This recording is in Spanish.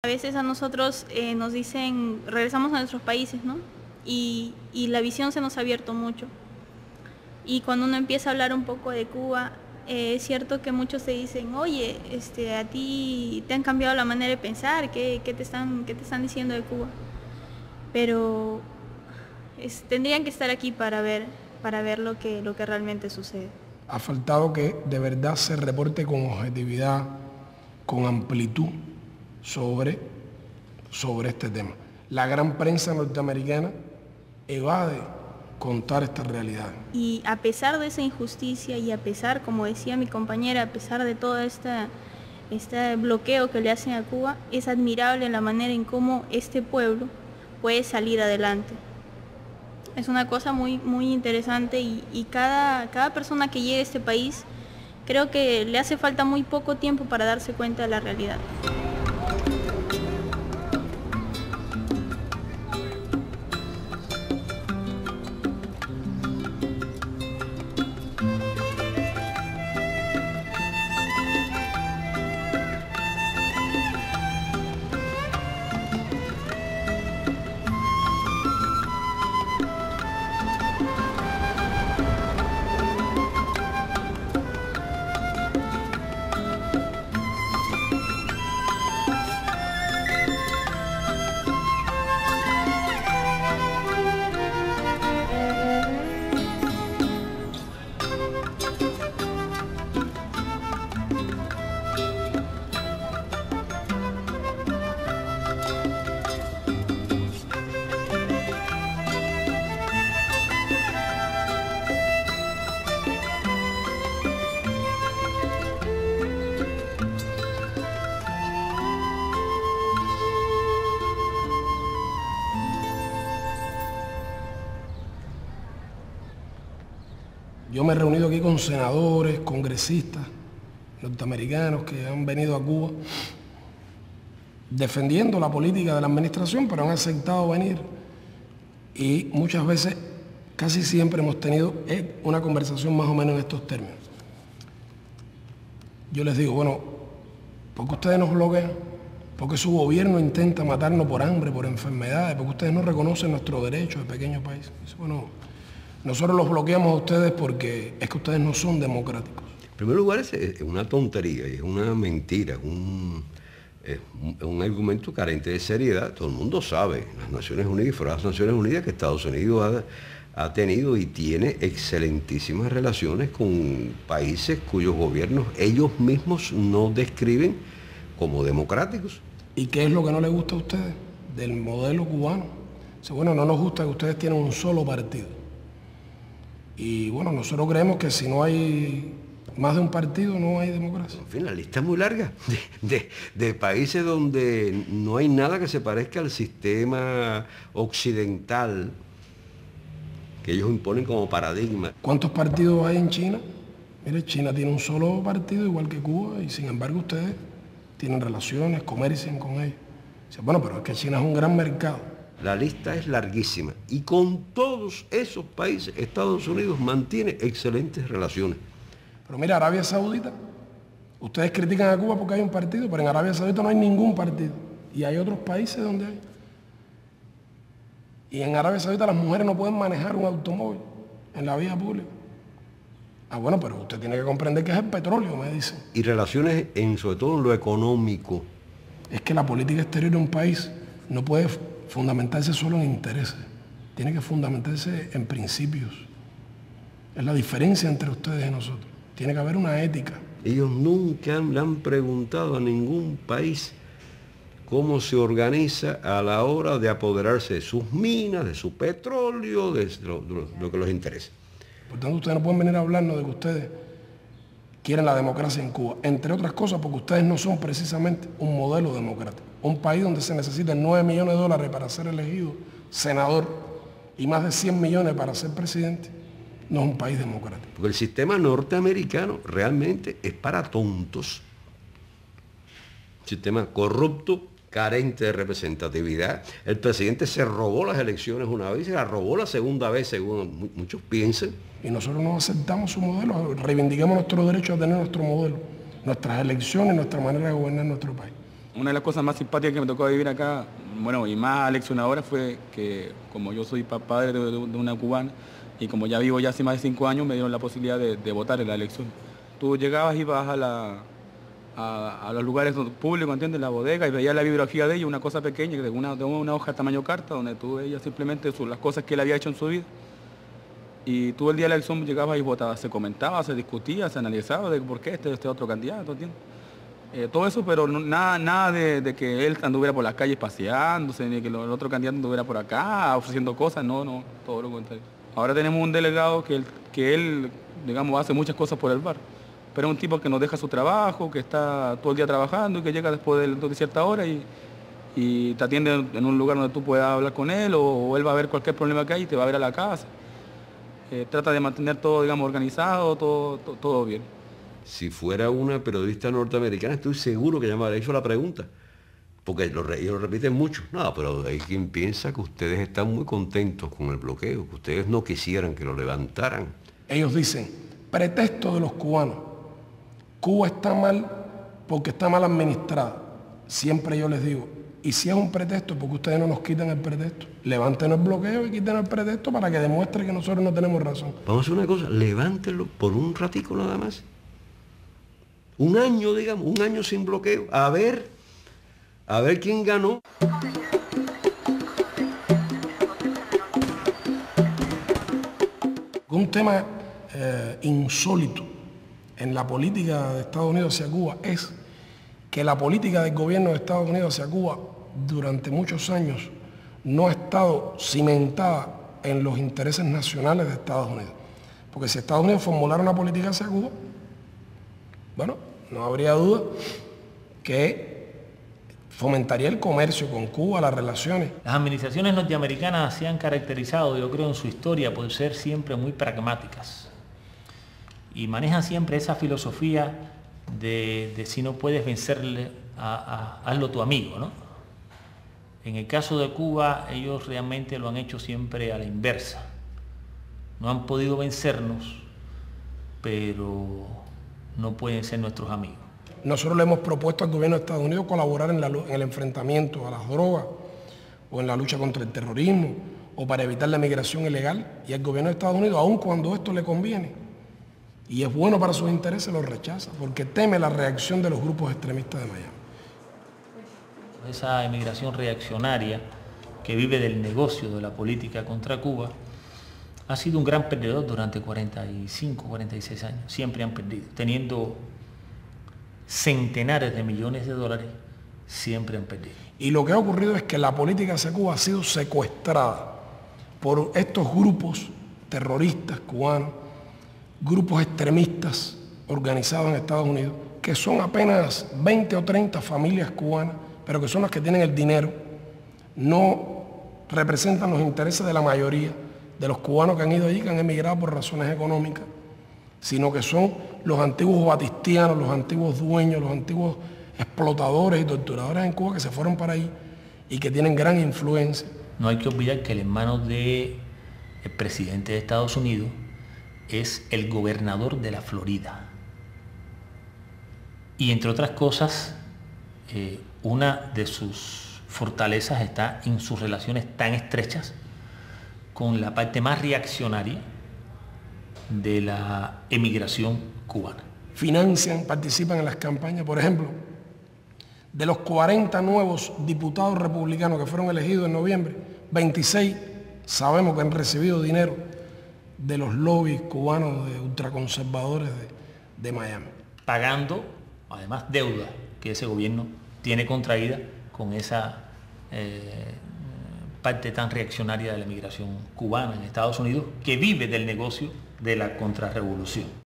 A veces a nosotros nos dicen, regresamos a nuestros países, ¿no? Y la visión se nos ha abierto mucho. Y cuando uno empieza a hablar un poco de Cuba, es cierto que muchos te dicen, oye, a ti te han cambiado la manera de pensar, ¿qué te están diciendo de Cuba? Pero tendrían que estar aquí para ver lo que realmente sucede. Ha faltado que de verdad se reporte con objetividad, con amplitud sobre este tema. La gran prensa norteamericana evade contar esta realidad. Y a pesar de esa injusticia y a pesar, como decía mi compañera, a pesar de todo este bloqueo que le hacen a Cuba, es admirable la manera en cómo este pueblo puede salir adelante. Es una cosa muy, muy interesante y cada persona que llegue a este país creo que le hace falta muy poco tiempo para darse cuenta de la realidad. Yo me he reunido aquí con senadores, congresistas norteamericanos que han venido a Cuba defendiendo la política de la administración, pero han aceptado venir y muchas veces, casi siempre hemos tenido una conversación más o menos en estos términos. Yo les digo, bueno, ¿por qué ustedes nos bloquean? Porque su gobierno intenta matarnos por hambre, por enfermedades, porque ustedes no reconocen nuestros derechos de pequeño país. Dice, bueno, nosotros los bloqueamos a ustedes porque es que ustedes no son democráticos. En primer lugar, es una tontería y es una mentira, un argumento carente de seriedad. Todo el mundo sabe, las Naciones Unidas, fuera de las Naciones Unidas, que Estados Unidos ha tenido y tiene excelentísimas relaciones con países cuyos gobiernos ellos mismos no describen como democráticos. ¿Y qué es lo que no les gusta a ustedes del modelo cubano? Dice, bueno, no nos gusta que ustedes tienen un solo partido. Y bueno, nosotros creemos que si no hay más de un partido, no hay democracia. En fin, la lista es muy larga de países donde no hay nada que se parezca al sistema occidental que ellos imponen como paradigma. ¿Cuántos partidos hay en China? Mire, China tiene un solo partido igual que Cuba y sin embargo ustedes tienen relaciones, comercian con ellos. Dice, bueno, pero es que China es un gran mercado. La lista es larguísima y con todos esos países Estados Unidos mantiene excelentes relaciones. Pero mira, Arabia Saudita, ustedes critican a Cuba porque hay un partido, pero en Arabia Saudita no hay ningún partido. Y hay otros países donde hay. Y en Arabia Saudita las mujeres no pueden manejar un automóvil en la vía pública. Ah, bueno, pero usted tiene que comprender que es el petróleo, me dicen. Y relaciones, sobre todo en lo económico. Es que la política exterior de un país no puede fundamentarse solo en intereses. Tiene que fundamentarse en principios. Es la diferencia entre ustedes y nosotros. Tiene que haber una ética. Ellos nunca le han preguntado a ningún país cómo se organiza a la hora de apoderarse de sus minas, de su petróleo, de lo que les interesa. Por tanto, ustedes no pueden venir a hablarnos de que ustedes quieren la democracia en Cuba, entre otras cosas porque ustedes no son precisamente un modelo democrático. Un país donde se necesitan 9 millones de dólares para ser elegido senador y más de 100 millones para ser presidente, no es un país democrático. Porque el sistema norteamericano realmente es para tontos. Sistema corrupto, carente de representatividad. El presidente se robó las elecciones una vez y se la robó la segunda vez, según muchos piensan. Y nosotros no aceptamos su modelo, reivindicamos nuestro derecho a tener nuestro modelo, nuestras elecciones, nuestra manera de gobernar nuestro país. Una de las cosas más simpáticas que me tocó vivir acá, bueno, y más aleccionadora, fue que como yo soy padre de una cubana y como ya vivo ya hace más de 5 años, me dieron la posibilidad de votar en la elección. Tú llegabas, ibas a los lugares públicos, ¿entiendes? La bodega, y veías la bibliografía de ellos, una cosa pequeña, de una hoja tamaño carta, donde tú veías simplemente las cosas que él había hecho en su vida. Y tú el día de la elección llegabas y votabas, se comentaba, se discutía, se analizaba de por qué este otro candidato, ¿entiendes? Todo eso, pero nada de que él anduviera por las calles paseándose, ni que el otro candidato anduviera por acá ofreciendo cosas, no, todo lo contrario. Ahora tenemos un delegado que él, digamos, hace muchas cosas por el bar, pero es un tipo que nos deja su trabajo, que está todo el día trabajando y que llega después de cierta hora y te atiende en un lugar donde tú puedas hablar con él, o él va a ver cualquier problema que hay y te va a ver a la casa. Trata de mantener todo, digamos, organizado, todo bien. Si fuera una periodista norteamericana, estoy seguro que ya me habría hecho la pregunta, porque ellos lo repiten mucho. No, pero hay quien piensa que ustedes están muy contentos con el bloqueo, que ustedes no quisieran que lo levantaran. Ellos dicen, pretexto de los cubanos, Cuba está mal porque está mal administrada. Siempre yo les digo, y si es un pretexto, porque ustedes no nos quitan el pretexto, levanten el bloqueo y quiten el pretexto para que demuestre que nosotros no tenemos razón. Vamos a hacer una cosa, levántenlo por un ratico nada más. Un año, digamos, un año sin bloqueo, a ver quién ganó. Un tema insólito en la política de Estados Unidos hacia Cuba es que la política del gobierno de Estados Unidos hacia Cuba durante muchos años no ha estado cimentada en los intereses nacionales de Estados Unidos. Porque si Estados Unidos formulara una política hacia Cuba, bueno, no habría duda que fomentaría el comercio con Cuba, las relaciones. Las administraciones norteamericanas se han caracterizado, yo creo, en su historia por ser siempre muy pragmáticas y manejan siempre esa filosofía de si no puedes vencerle, hazlo tu amigo, ¿no? En el caso de Cuba, ellos realmente lo han hecho siempre a la inversa. No han podido vencernos, pero no pueden ser nuestros amigos. Nosotros le hemos propuesto al gobierno de Estados Unidos colaborar en el enfrentamiento a las drogas o en la lucha contra el terrorismo o para evitar la migración ilegal, y el gobierno de Estados Unidos, aun cuando esto le conviene y es bueno para sus intereses, lo rechaza porque teme la reacción de los grupos extremistas de Miami. Esa emigración reaccionaria que vive del negocio de la política contra Cuba ha sido un gran perdedor durante 45, 46 años. Siempre han perdido. Teniendo centenares de millones de dólares, siempre han perdido. Y lo que ha ocurrido es que la política hacia Cuba ha sido secuestrada por estos grupos terroristas cubanos, grupos extremistas organizados en Estados Unidos, que son apenas 20 o 30 familias cubanas, pero que son las que tienen el dinero, no representan los intereses de la mayoría de los cubanos que han ido allí, que han emigrado por razones económicas, sino que son los antiguos batistianos, los antiguos dueños, los antiguos explotadores y torturadores en Cuba que se fueron para ahí y que tienen gran influencia. No hay que olvidar que el hermano del presidente de Estados Unidos es el gobernador de la Florida. Y entre otras cosas, una de sus fortalezas está en sus relaciones tan estrechas con la parte más reaccionaria de la emigración cubana. Financian, participan en las campañas. Por ejemplo, de los 40 nuevos diputados republicanos que fueron elegidos en noviembre, 26 sabemos que han recibido dinero de los lobbies cubanos de ultraconservadores de Miami. Pagando, además, deuda que ese gobierno tiene contraída con esa parte tan reaccionaria de la emigración cubana en Estados Unidos, que vive del negocio de la contrarrevolución.